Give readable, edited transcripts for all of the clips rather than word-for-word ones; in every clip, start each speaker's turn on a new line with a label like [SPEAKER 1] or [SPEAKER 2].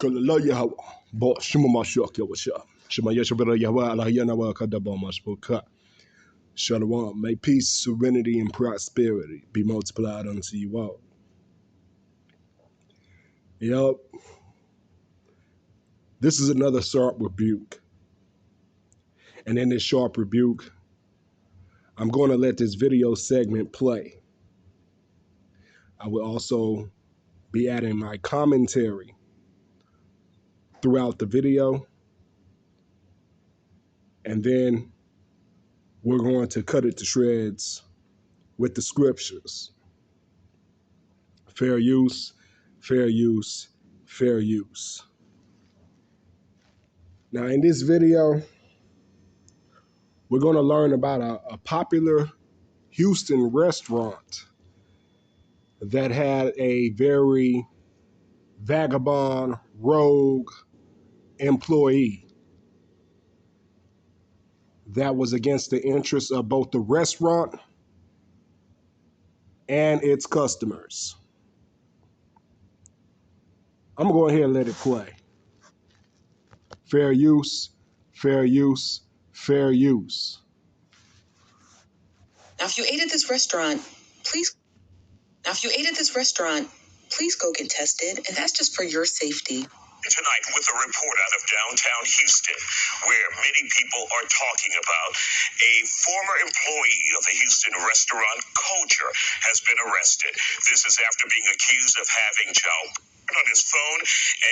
[SPEAKER 1] Kalala Yahweh, Bo Shimamashok Yawasha, Shimayashabara Yahweh, Alayana Kadabamashboka. Shalom. May peace, serenity, and prosperity be multiplied unto you all. Yup. This is another sharp rebuke. And in this sharp rebuke, I'm going to let this video segment play. I will also be adding my commentary throughout the video. And then we're going to cut it to shreds with the scriptures. Fair use, fair use, fair use. Now, in this video, we're going to learn about a popular Houston restaurant that had a very vagabond, rogue employee that was against the interests of both the restaurant and its customers. I'm going to go ahead and let it play. Fair use, fair use, fair use.
[SPEAKER 2] Now, if you ate at this restaurant, please go get tested, and that's just for your safety.
[SPEAKER 3] Tonight with a report out of downtown Houston, where many people are talking about a former employee of the Houston restaurant Culture has been arrested. This is after being accused of having child on his phone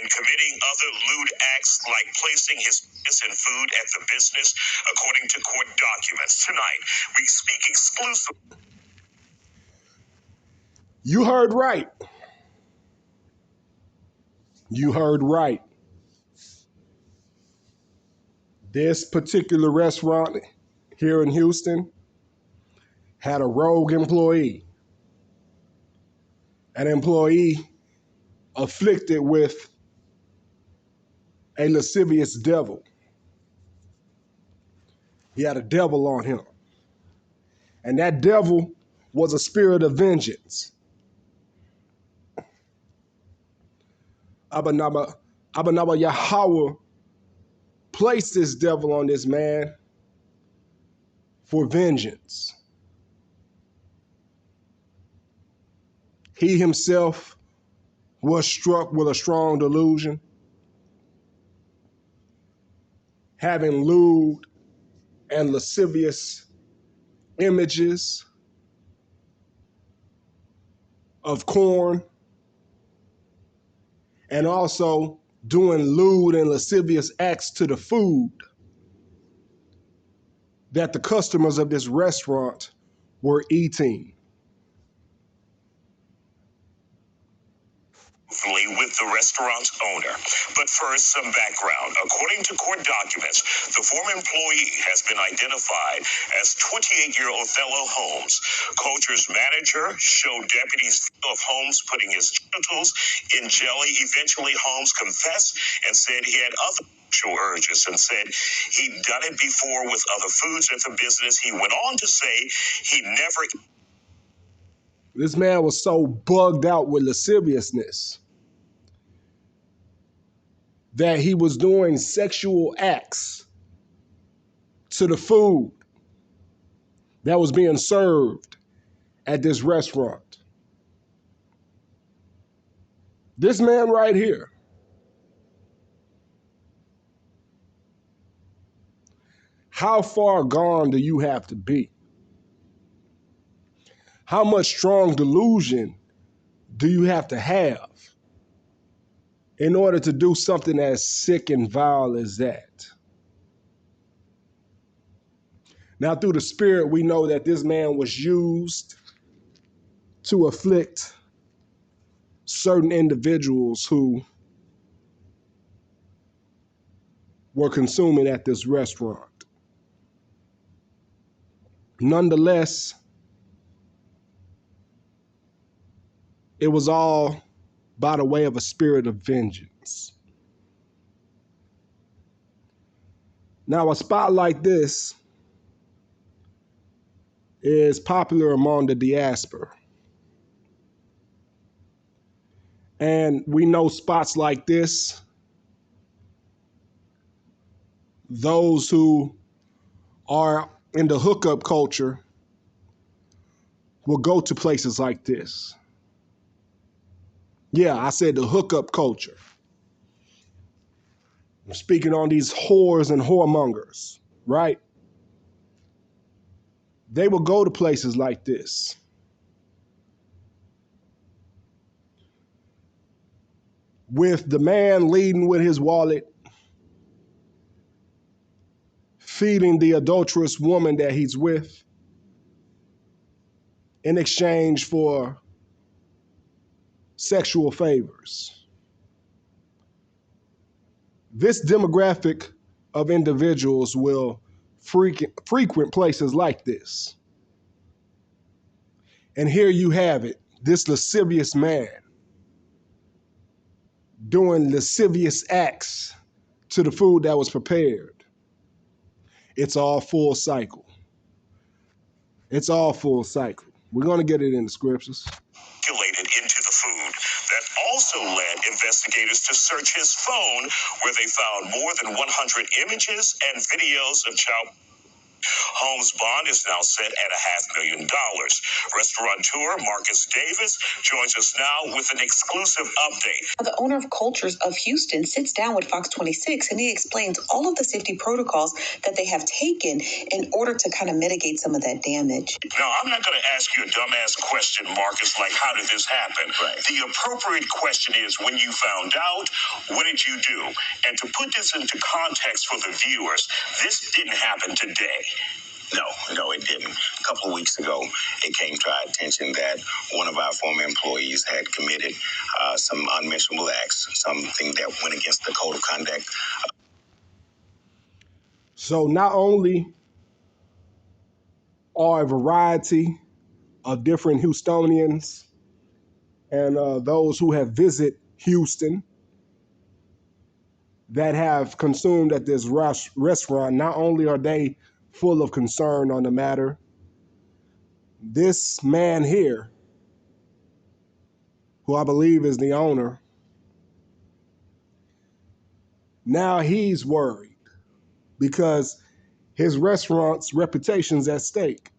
[SPEAKER 3] and committing other lewd acts like placing his and food at the business, according to court documents. Tonight, we speak exclusively.
[SPEAKER 1] You heard right. You heard right. This particular restaurant here in Houston had a rogue employee. An employee afflicted with a lascivious devil. He had a devil on him. And that devil was a spirit of vengeance. Abanaba Yahweh placed this devil on this man for vengeance. He himself was struck with a strong delusion, having lewd and lascivious images of corn, and also doing lewd and lascivious acts to the food that the customers of this restaurant were eating.
[SPEAKER 3] With the restaurant's owner. But first, some background. According to court documents, the former employee has been identified as 28-year-old Othello Holmes. Culture's manager showed deputies of Holmes putting his genitals in jelly. Eventually, Holmes confessed and said he had other sexual urges and said he'd done it before with other foods at the business. He went on to say he never...
[SPEAKER 1] This man was so bugged out with lasciviousness that he was doing sexual acts to the food that was being served at this restaurant. This man right here, how far gone do you have to be? How much strong delusion do you have to have in order to do something as sick and vile as that? Now, through the Spirit, we know that this man was used to afflict certain individuals who were consuming at this restaurant. Nonetheless, it was all by the way of a spirit of vengeance. Now, a spot like this is popular among the diaspora. And we know spots like this those who are in the hookup culture will go to places like this. Yeah, I said the hookup culture. I'm speaking on these whores and whoremongers, right? They will go to places like this. With the man leading with his wallet, feeding the adulterous woman that he's with in exchange for sexual favors. This demographic of individuals will frequent places like this. And here you have it, this lascivious man doing lascivious acts to the food that was prepared. It's all full cycle. It's all full cycle. We're going to get it in the scriptures.
[SPEAKER 3] Circulated into the food. That also led investigators to search his phone, where they found more than 100 images and videos of child. Holmes' bond is now set at $500,000. Restaurateur Marcus Davis joins us now with an exclusive update.
[SPEAKER 2] The owner of Cultures of Houston sits down with Fox 26 and he explains all of the safety protocols that they have taken in order to kind of mitigate some of that damage.
[SPEAKER 3] Now, I'm not going to ask you a dumbass question, Marcus, like how did this happen? Right. The appropriate question is, when you found out, what did you do? And to put this into context for the viewers, this didn't happen today. No, it didn't. A couple of weeks ago, it came to our attention that one of our former employees had committed some unmentionable acts, something that went against the code of conduct.
[SPEAKER 1] So not only are a variety of different Houstonians and those who have visited Houston that have consumed at this restaurant, not only are they full of concern on the matter, this man here, who I believe is the owner, now he's worried because his restaurant's reputation's at stake.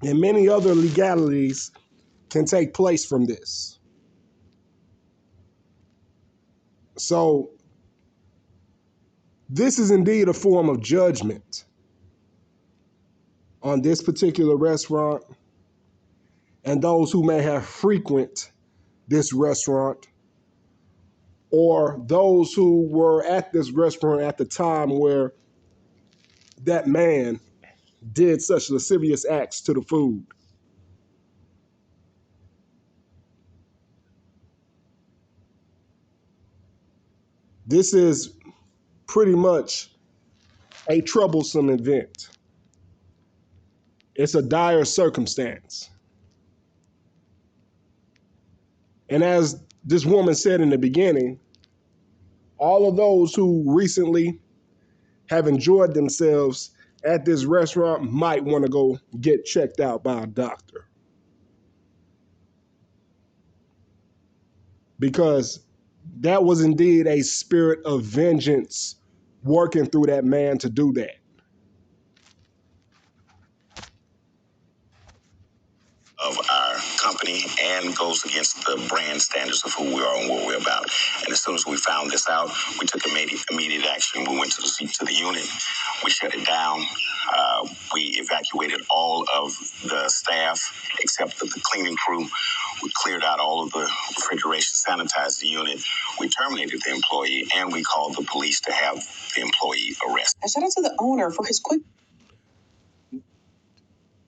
[SPEAKER 1] And many other legalities can take place from this. So this is indeed a form of judgment on this particular restaurant and those who may have frequented this restaurant, or those who were at this restaurant at the time where that man did such lascivious acts to the food. This is pretty much a troublesome event. It's a dire circumstance. And as this woman said in the beginning, all of those who recently have enjoyed themselves at this restaurant might want to go get checked out by a doctor. Because that was indeed a spirit of vengeance working through that man to do that.
[SPEAKER 3] Of our company and goes against the brand standards of who we are and what we're about. And as soon as we found this out, we took immediate action. We went to the unit. We shut it down. We evacuated all of the staff except the cleaning crew. We cleared out all of the refrigeration, sanitized the unit. We terminated the employee, and we called the police to have the employee arrested.
[SPEAKER 2] I shout out to the owner for his quick.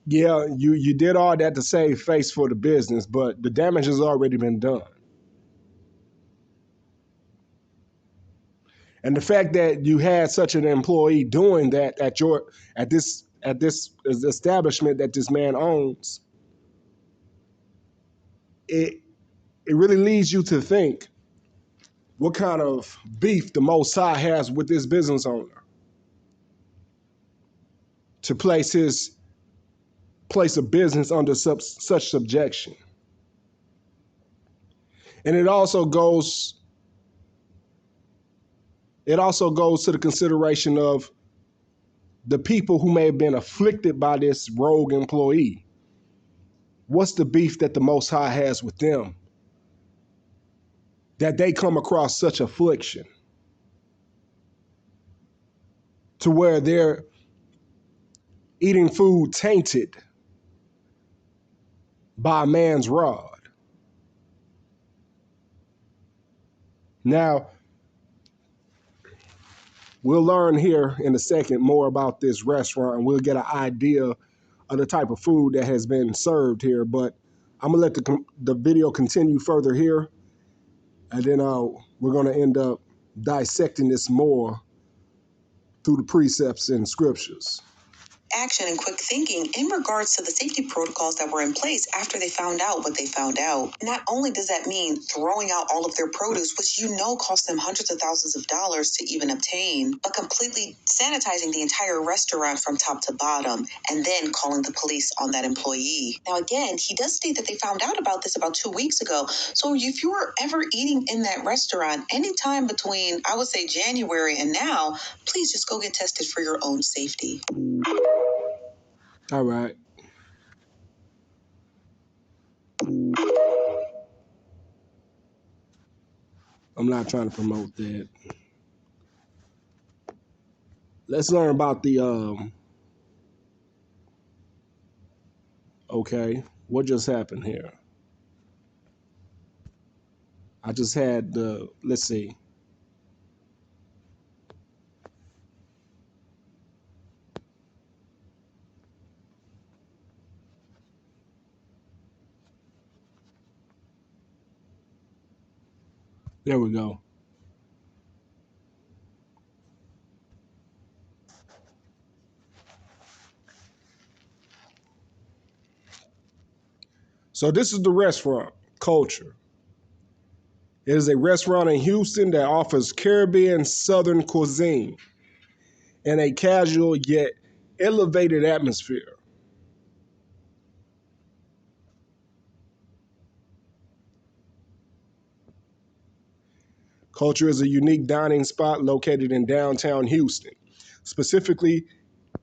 [SPEAKER 1] Yeah, you did all that to save face for the business, but the damage has already been done. And the fact that you had such an employee doing that at this establishment that this man owns, it really leads you to think what kind of beef the Most High has with this business owner to place his place of business under such subjection. And it also goes it also goes to the consideration of the people who may have been afflicted by this rogue employee. What's the beef that the Most High has with them, that they come across such affliction to where they're eating food tainted by a man's rod? Now, we'll learn here in a second more about this restaurant, and we'll get an idea of the type of food that has been served here. But I'm going to let the video continue further here, and then we're going to end up dissecting this more through the precepts and scriptures.
[SPEAKER 2] Action and quick thinking in regards to the safety protocols that were in place after they found out what they found out. Not only does that mean throwing out all of their produce, which cost them hundreds of thousands of dollars to even obtain, but completely sanitizing the entire restaurant from top to bottom and then calling the police on that employee. Now, again, he does state that they found out about this about 2 weeks ago. So if you were ever eating in that restaurant anytime between, I would say, January and now, please just go get tested for your own safety.
[SPEAKER 1] All right. I'm not trying to promote that. Let's learn about the, okay, what just happened here? I just had the, let's see. There we go. So this is the restaurant, Culture. It is a restaurant in Houston that offers Caribbean Southern cuisine in a casual yet elevated atmosphere. Culture is a unique dining spot located in downtown Houston, specifically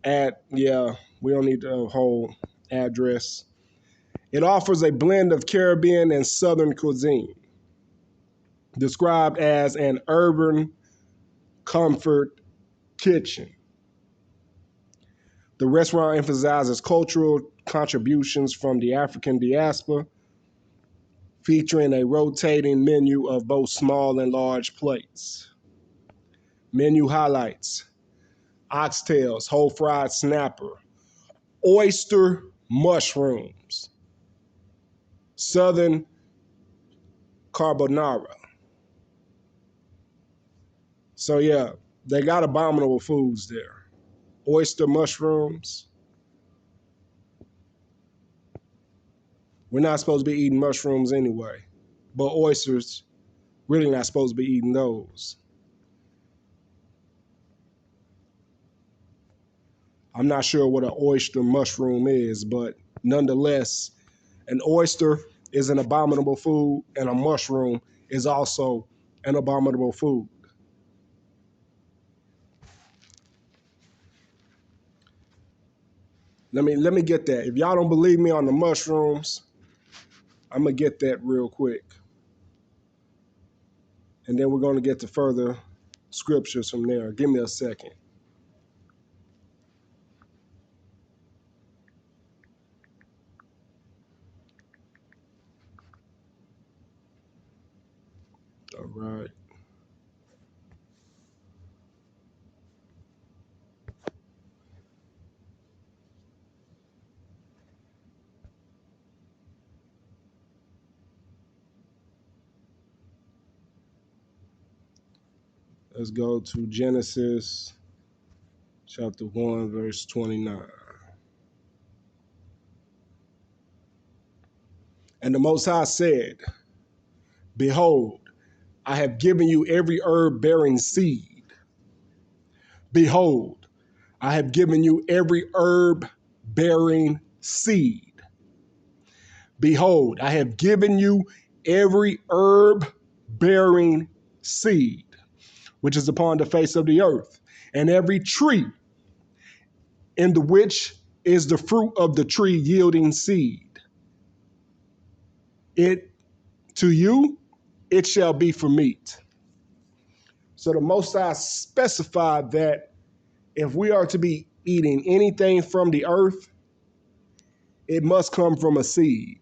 [SPEAKER 1] at, yeah, we don't need the whole address. It offers a blend of Caribbean and Southern cuisine, described as an urban comfort kitchen. The restaurant emphasizes cultural contributions from the African diaspora, featuring a rotating menu of both small and large plates. Menu highlights: oxtails, whole fried snapper, oyster mushrooms, southern carbonara. So yeah, they got abominable foods there. Oyster mushrooms. We're not supposed to be eating mushrooms anyway, but oysters, really not supposed to be eating those. I'm not sure what an oyster mushroom is, but nonetheless, an oyster is an abominable food, and a mushroom is also an abominable food. Let me get that. If y'all don't believe me on the mushrooms, I'm gonna get that real quick. And then we're gonna get to further scriptures from there. Give me a second. All right. Let's go to Genesis chapter 1, verse 29. And the Most High said, behold, I have given you every herb bearing seed. Behold, I have given you every herb bearing seed. Behold, I have given you every herb bearing seed. which is upon the face of the earth, and every tree in the which is the fruit of the tree yielding seed. To you, it shall be for meat. So the Most High specified that if we are to be eating anything from the earth, it must come from a seed.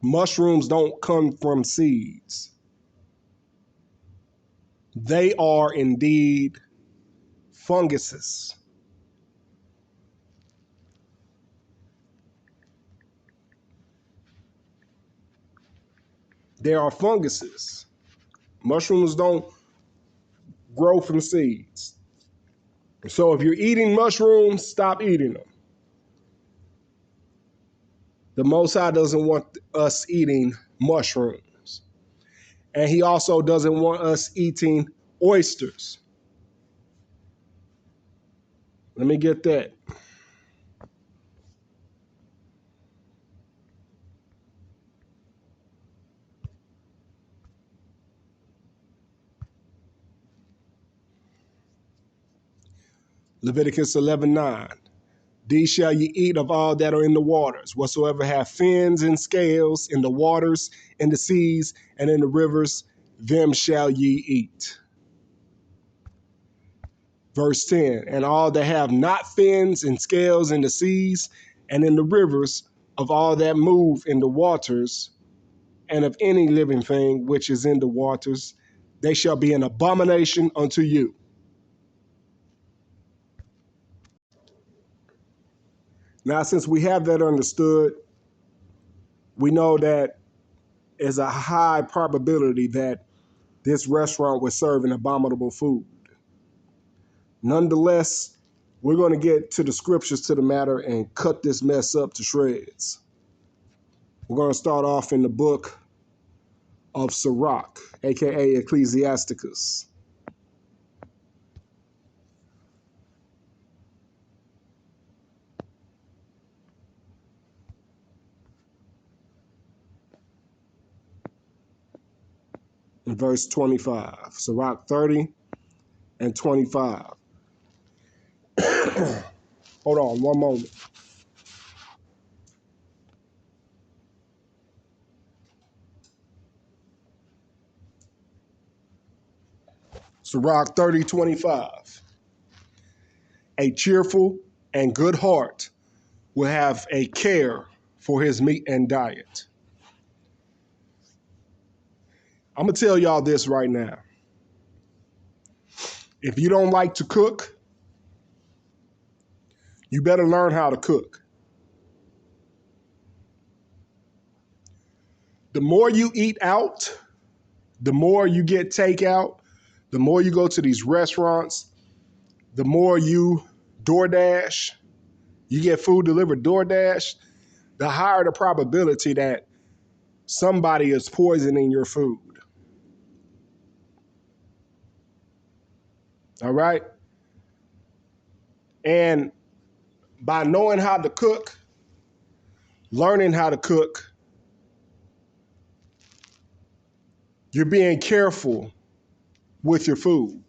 [SPEAKER 1] Mushrooms don't come from seeds. They are indeed funguses. They are funguses. Mushrooms don't grow from seeds. So if you're eating mushrooms, stop eating them. The Most High doesn't want us eating mushrooms. And he also doesn't want us eating oysters. Let me get that. Leviticus 11:9. These shall ye eat of all that are in the waters, whatsoever have fins and scales in the waters, in the seas, and in the rivers, them shall ye eat. Verse 10, and all that have not fins and scales in the seas and in the rivers, of all that move in the waters, and of any living thing which is in the waters, they shall be an abomination unto you. Now, since we have that understood, we know that there's a high probability that this restaurant was serving abominable food. Nonetheless, we're going to get to the scriptures to the matter and cut this mess up to shreds. We're going to start off in the book of Sirach, aka Ecclesiasticus. In verse 25, Sirach 30 and 25. Hold on one moment. Sirach 30:25. A cheerful and good heart will have a care for his meat and diet. I'm going to tell y'all this right now. If you don't like to cook, you better learn how to cook. The more you eat out, the more you get takeout, the more you go to these restaurants, the more you DoorDash, you get food delivered DoorDash, the higher the probability that somebody is poisoning your food. All right? And by knowing how to cook, learning how to cook, you're being careful with your food.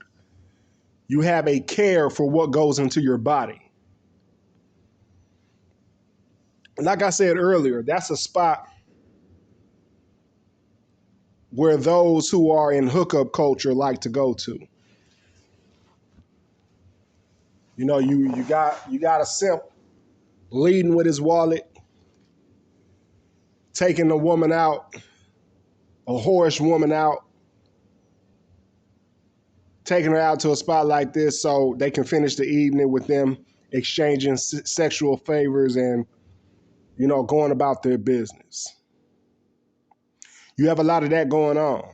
[SPEAKER 1] You have a care for what goes into your body. Like I said earlier, that's a spot where those who are in hookup culture like to go to. You know, you got a simp leading with his wallet, taking a woman out, a whorish woman out, taking her out to a spot like this so they can finish the evening with them exchanging sexual favors and, you know, going about their business. You have a lot of that going on.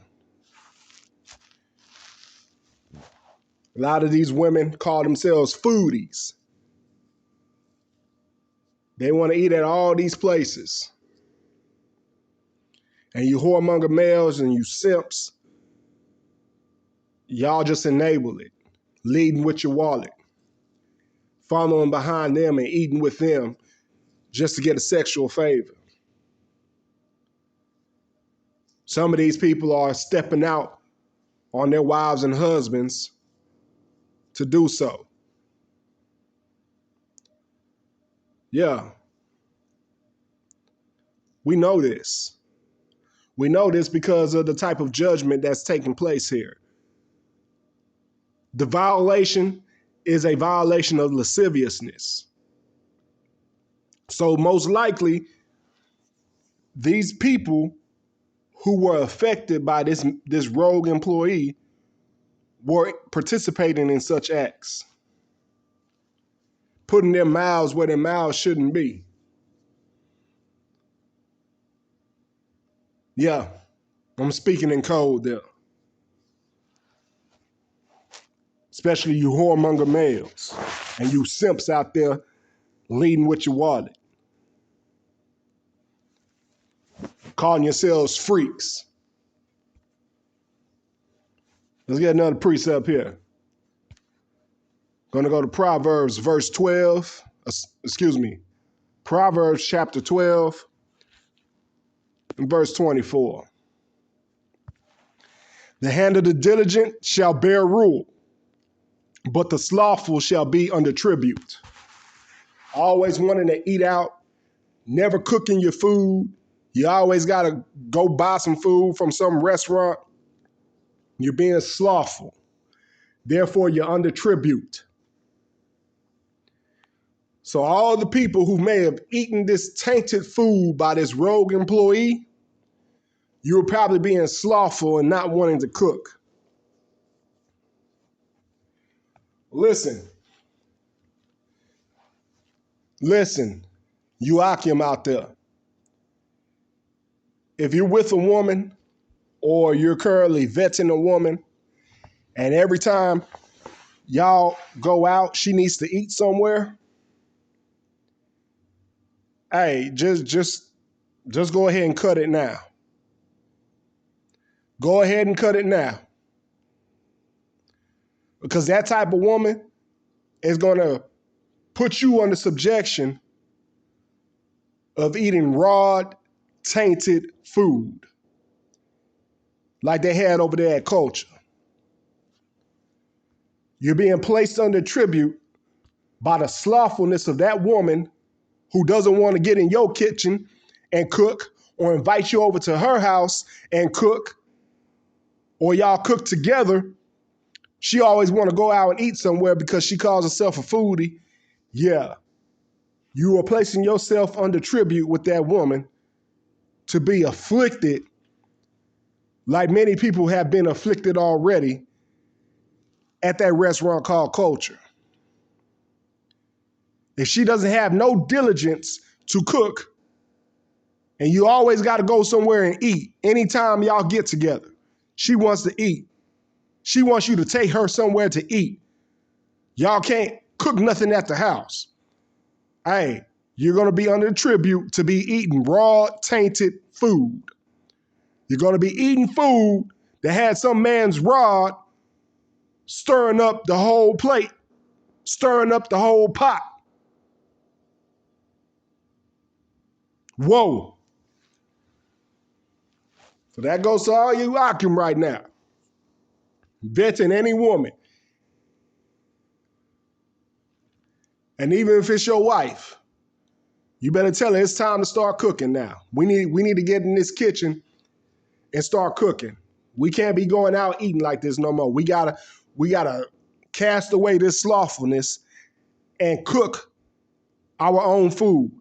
[SPEAKER 1] A lot of these women call themselves foodies. They want to eat at all these places. And you whoremonger males and you simps, y'all just enable it, leading with your wallet, following behind them and eating with them just to get a sexual favor. Some of these people are stepping out on their wives and husbands to do so. Yeah. We know this. We know this because of the type of judgment that's taking place here. The violation is a violation of lasciviousness. So most likely, these people who were affected by this rogue employee were participating in such acts, putting their mouths where their mouths shouldn't be. Yeah, I'm speaking in code there. Especially you whoremonger males and you simps out there leading with your wallet, calling yourselves freaks. Let's get another precept here. Going to go to Proverbs verse 12. Proverbs chapter 12 and verse 24. The hand of the diligent shall bear rule, but the slothful shall be under tribute. Always wanting to eat out, never cooking your food. You always got to go buy some food from some restaurant. You're being slothful. Therefore, you're under tribute. So all the people who may have eaten this tainted food by this rogue employee, you were probably being slothful and not wanting to cook. Listen, you Akim out there. If you're with a woman or you're currently vetting a woman, and every time y'all go out, she needs to eat somewhere, hey, just go ahead and cut it now. Go ahead and cut it now. Because that type of woman is going to put you under subjection of eating raw, tainted food like they had over there at Culture. You're being placed under tribute by the slothfulness of that woman who doesn't want to get in your kitchen and cook, or invite you over to her house and cook, or y'all cook together. She always want to go out and eat somewhere because she calls herself a foodie. Yeah, you are placing yourself under tribute with that woman to be afflicted like many people have been afflicted already at that restaurant called Culture. If she doesn't have no diligence to cook, and you always got to go somewhere and eat anytime y'all get together, she wants to eat. She wants you to take her somewhere to eat. Y'all can't cook nothing at the house. Hey, you're going to be under tribute to be eating raw, tainted food. You're going to be eating food that had some man's rod stirring up the whole plate, stirring up the whole pot. Whoa. So that goes to all you Akim right now. Vetting any woman. And even if it's your wife, you better tell her it's time to start cooking now. We need to get in this kitchen and start cooking. We can't be going out eating like this no more. We gotta cast away this slothfulness and cook our own food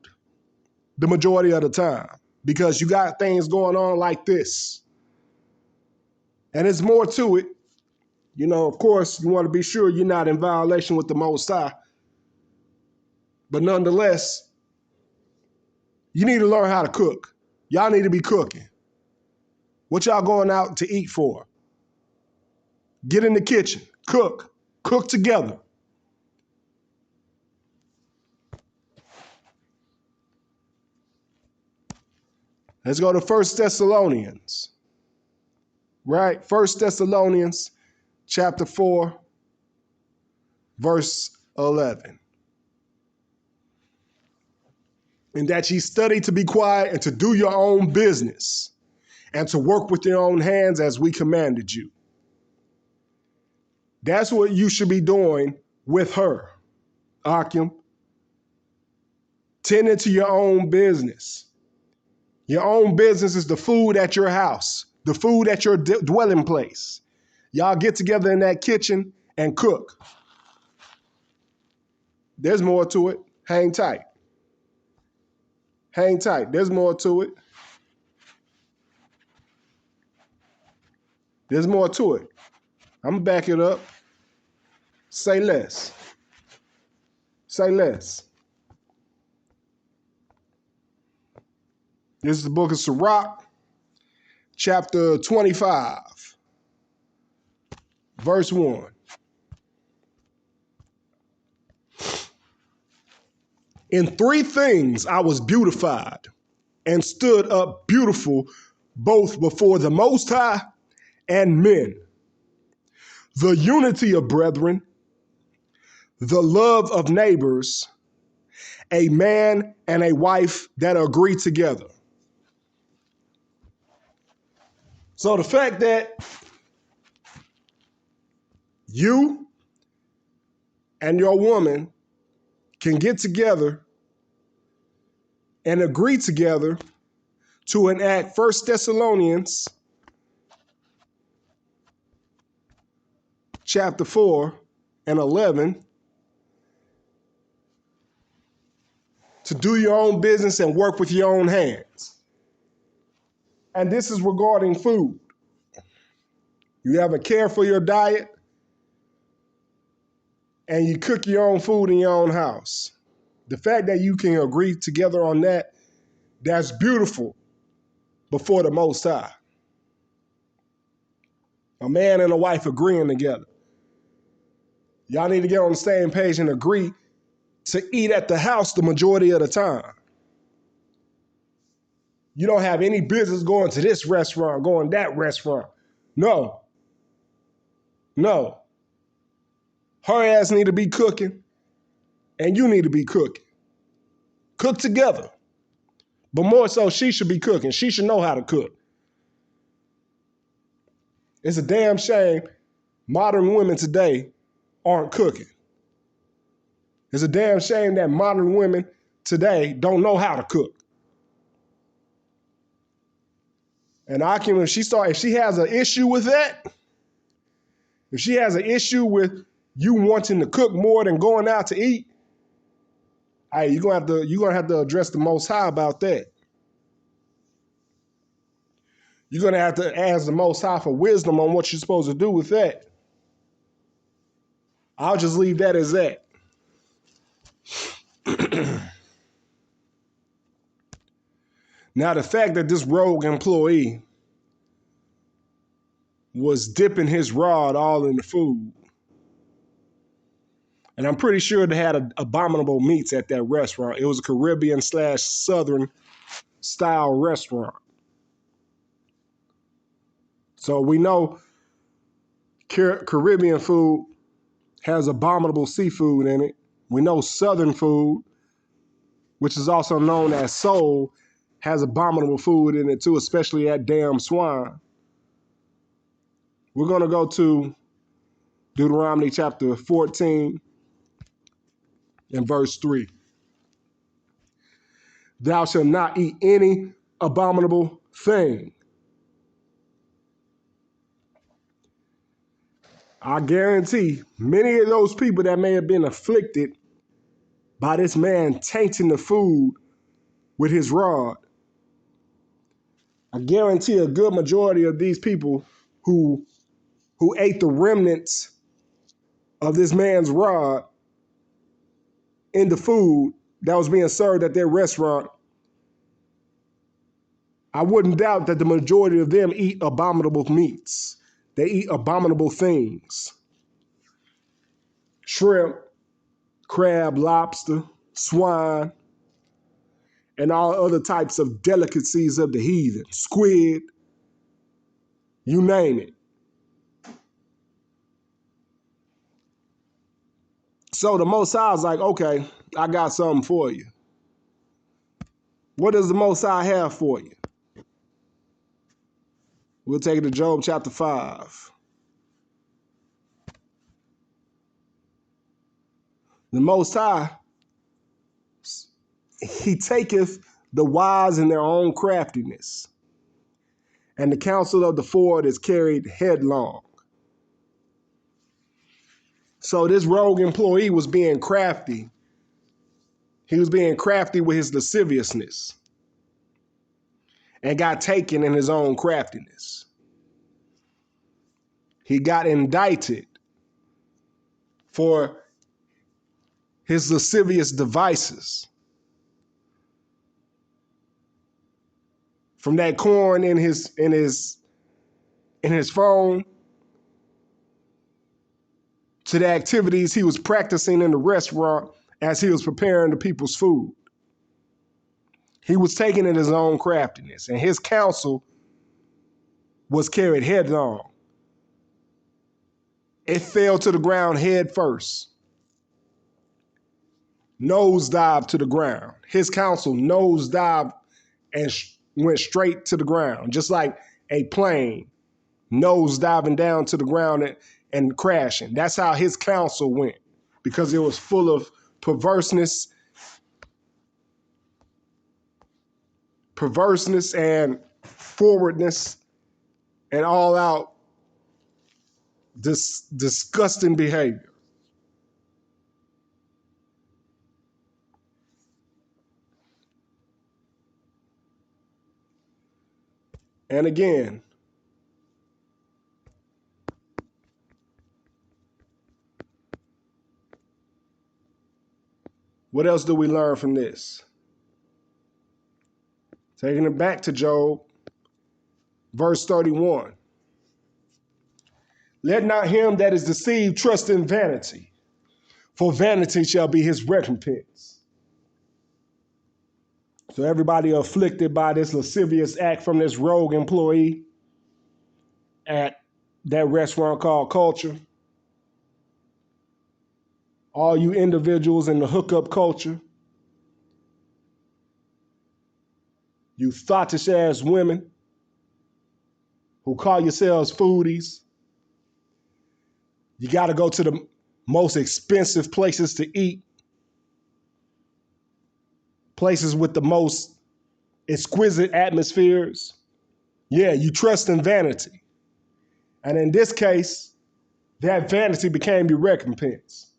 [SPEAKER 1] the majority of the time, because you got things going on like this. And there's more to it. You know, of course, you want to be sure you're not in violation with the Most High. But nonetheless, you need to learn how to cook. Y'all need to be cooking. What y'all going out to eat for? Get in the kitchen, cook together. Let's go to 1 Thessalonians, right? 1 Thessalonians chapter 4, verse 11. And that ye study to be quiet and to do your own business and to work with your own hands as we commanded you. That's what you should be doing with her, Akim. Tending to your own business. Your own business is the food at your house, the food at your dwelling place. Y'all get together in that kitchen and cook. There's more to it. Hang tight. Hang tight. There's more to it. There's more to it. I'm going to back it up. Say less. Say less. This is the book of Sirach, chapter 25, verse 1. In three things I was beautified and stood up beautiful both before the Most High and men. The unity of brethren, the love of neighbors, a man and a wife that agree together. So the fact that you and your woman can get together and agree together to enact 1 Thessalonians chapter 4 and 11, to do your own business and work with your own hands. And this is regarding food. You have a care for your diet and you cook your own food in your own house. The fact that you can agree together on that, that's beautiful before the Most High. A man and a wife agreeing together. Y'all need to get on the same page and agree to eat at the house the majority of the time. You don't have any business going to this restaurant, going that restaurant. No. No. Her ass need to be cooking, and you need to be cooking. Cook together. But more so, she should be cooking. She should know how to cook. It's a damn shame modern women today aren't cooking. It's a damn shame that modern women today don't know how to cook. And if she has an issue with that, if she has an issue with you wanting to cook more than going out to eat, hey, you're gonna have to address the Most High about that. You're gonna have to ask the Most High for wisdom on what you're supposed to do with that. I'll just leave that as that. Now, the fact that this rogue employee was dipping his rod all in the food, and I'm pretty sure they had abominable meats at that restaurant. It was a Caribbean/Southern style restaurant. So we know Caribbean food has abominable seafood in it. We know Southern food, which is also known as soul, has abominable food in it too, especially that damn swine. We're going to go to Deuteronomy chapter 14 and verse 3. Thou shalt not eat any abominable thing. I guarantee many of those people that may have been afflicted by this man tainting the food with his rod, I guarantee a good majority of these people who ate the remnants of this man's rod in the food that was being served at their restaurant, I wouldn't doubt that the majority of them eat abominable meats. They eat abominable things. Shrimp, crab, lobster, swine, and all other types of delicacies of the heathen. Squid, you name it. So the Most High is like, okay, I got something for you. What does the Most High have for you? We'll take it to Job chapter 5. The Most High, he taketh the wise in their own craftiness, and the counsel of the forward is carried headlong. So this rogue employee was being crafty. He was being crafty with his lasciviousness and got taken in his own craftiness. He got indicted for his lascivious devices. From that corn in his phone to the activities he was practicing in the restaurant as he was preparing the people's food. He was taken in his own craftiness, and his counsel was carried headlong. It fell to the ground head first. Nosedive to the ground. His counsel nosedived and went straight to the ground, just like a plane nosediving down to the ground and crashing. That's how his counsel went, because it was full of perverseness and forwardness and all out disgusting behavior. And again, what else do we learn from this? Taking it back to Job, verse 31. Let not him that is deceived trust in vanity, for vanity shall be his recompense. So everybody afflicted by this lascivious act from this rogue employee at that restaurant called Culture. All you individuals in the hookup culture, you thottish ass women who call yourselves foodies. You got to go to the most expensive places to eat, places with the most exquisite atmospheres. Yeah, you trust in vanity. And in this case, that vanity became your recompense.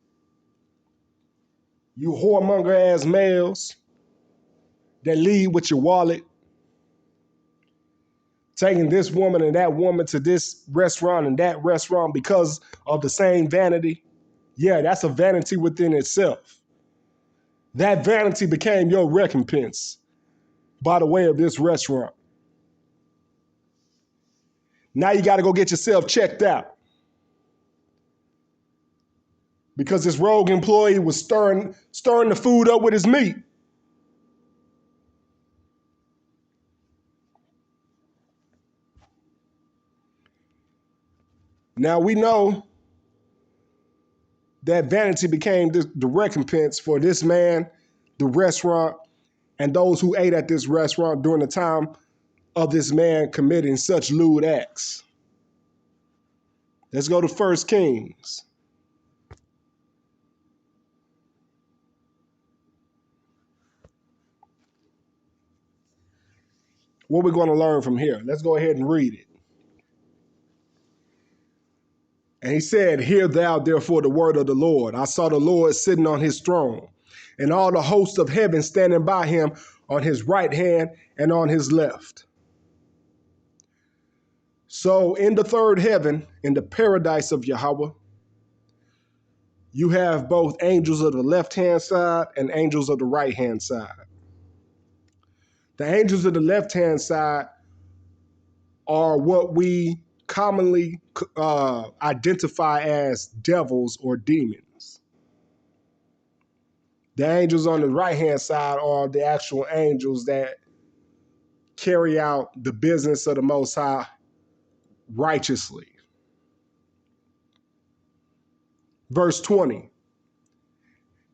[SPEAKER 1] You whoremonger ass males that lead with your wallet, taking this woman and that woman to this restaurant and that restaurant because of the same vanity. Yeah, that's a vanity within itself. That vanity became your recompense by the way of this restaurant. Now you got to go get yourself checked out, because this rogue employee was stirring the food up with his meat. Now we know that vanity became the recompense for this man, the restaurant, and those who ate at this restaurant during the time of this man committing such lewd acts. Let's go to 1 Kings. What we're going to learn from here. Let's go ahead and read it. And he said, Hear thou therefore the word of the Lord. I saw the Lord sitting on his throne, and all the hosts of heaven standing by him on his right hand and on his left. So in the third heaven, in the paradise of Yahweh, you have both angels of the left-hand side and angels of the right-hand side. The angels of the left-hand side are what we commonly identify as devils or demons. The angels on the right-hand side are the actual angels that carry out the business of the Most High righteously. Verse 20,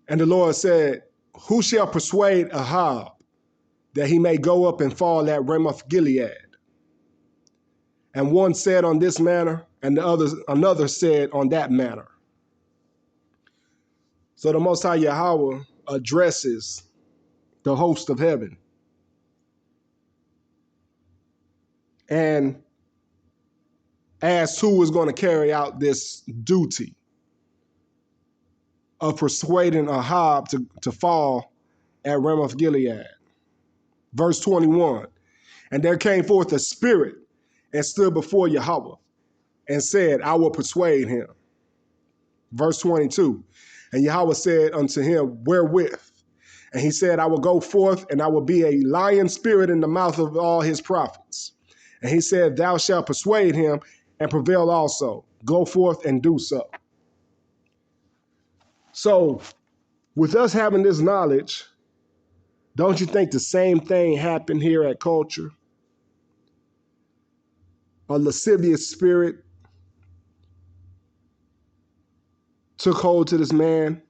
[SPEAKER 1] and the Lord said, Who shall persuade Ahab that he may go up and fall at Ramoth Gilead? And one said on this manner, and another said on that manner. So the Most High Yahweh addresses the host of heaven and asks who is going to carry out this duty of persuading Ahab to fall at Ramoth Gilead. Verse 21, and there came forth a spirit and stood before Yahweh and said, I will persuade him. Verse 22, and Yahweh said unto him, wherewith? And he said, I will go forth and I will be a lion spirit in the mouth of all his prophets. And he said, thou shalt persuade him and prevail also. Go forth and do so. So with us having this knowledge, don't you think the same thing happened here at Culture? A lascivious spirit took hold to this man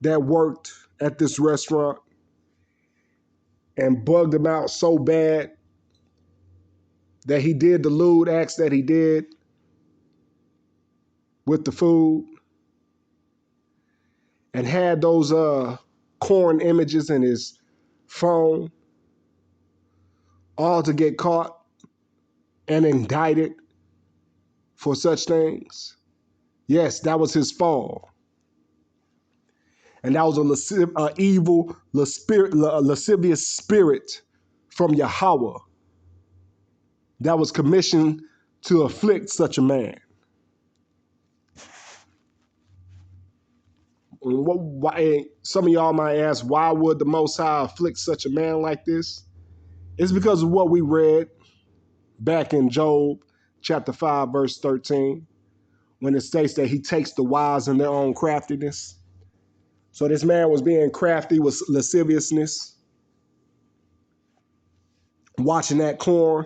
[SPEAKER 1] that worked at this restaurant and bugged him out so bad that he did the lewd acts that he did with the food and had those corn images in his phone, all to get caught and indicted for such things. Yes, that was his fall. And that was a evil, lascivious spirit from Yahweh that was commissioned to afflict such a man. Why, some of y'all might ask, why would the Most High afflict such a man like this? It's because of what we read back in Job chapter 5, verse 13, when it states that he takes the wise in their own craftiness. So this man was being crafty with lasciviousness, watching that corn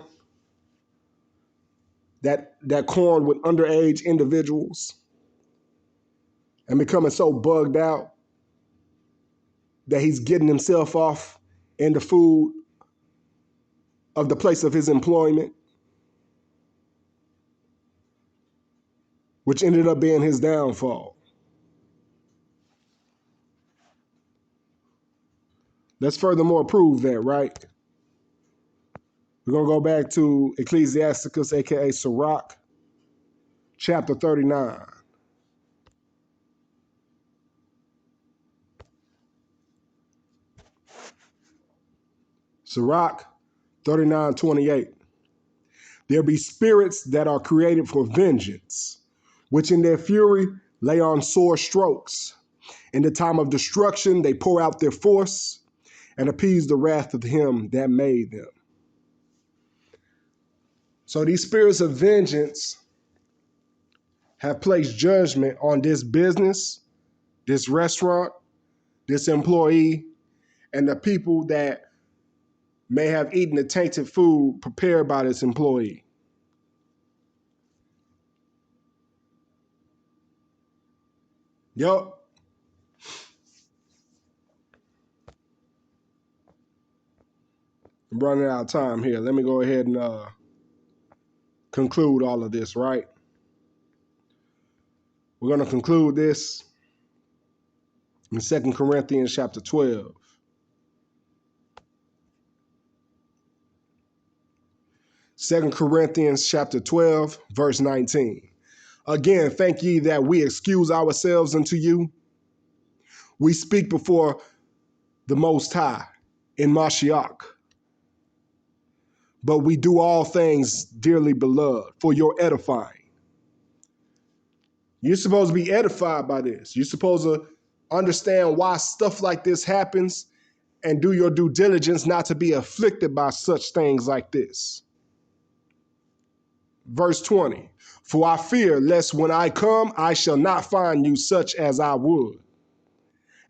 [SPEAKER 1] with underage individuals, and becoming so bugged out that he's getting himself off in the food of the place of his employment, which ended up being his downfall. Let's furthermore prove that, right? We're going to go back to Ecclesiasticus, aka Sirach, chapter 39. Sirach 39:28. There be spirits that are created for vengeance, which in their fury lay on sore strokes. In the time of destruction, they pour out their force and appease the wrath of him that made them. So these spirits of vengeance have placed judgment on this business, this restaurant, this employee, and the people that may have eaten the tainted food prepared by this employee. Yup. I'm running out of time here. Let me go ahead and conclude all of this, right? We're going to conclude this in 2 Corinthians chapter 12. 2 Corinthians chapter 12, verse 19. Again, thank ye that we excuse ourselves unto you. We speak before the Most High in Mashiach. But we do all things, dearly beloved, for your edifying. You're supposed to be edified by this. You're supposed to understand why stuff like this happens and do your due diligence not to be afflicted by such things like this. Verse 20, for I fear lest when I come, I shall not find you such as I would,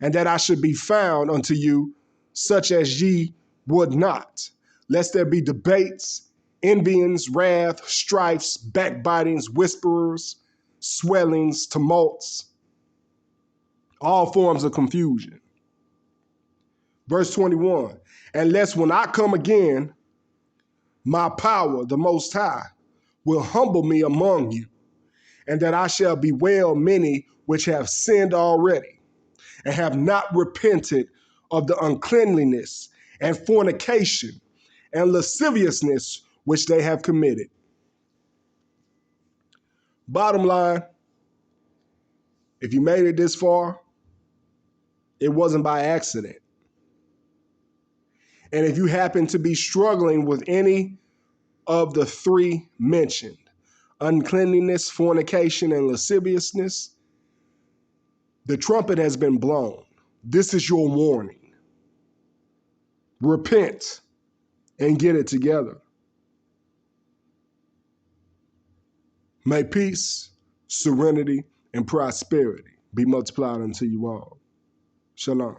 [SPEAKER 1] and that I should be found unto you such as ye would not, lest there be debates, envyings, wrath, strifes, backbitings, whisperers, swellings, tumults, all forms of confusion. Verse 21, and lest when I come again, my power, the Most High, will humble me among you, and that I shall bewail many which have sinned already, and have not repented of the uncleanliness and fornication and lasciviousness which they have committed. Bottom line, if you made it this far, it wasn't by accident. And if you happen to be struggling with any of the three mentioned, uncleanliness, fornication, and lasciviousness, the trumpet has been blown. This is your warning. Repent and get it together. May peace, serenity, and prosperity be multiplied unto you all. Shalom.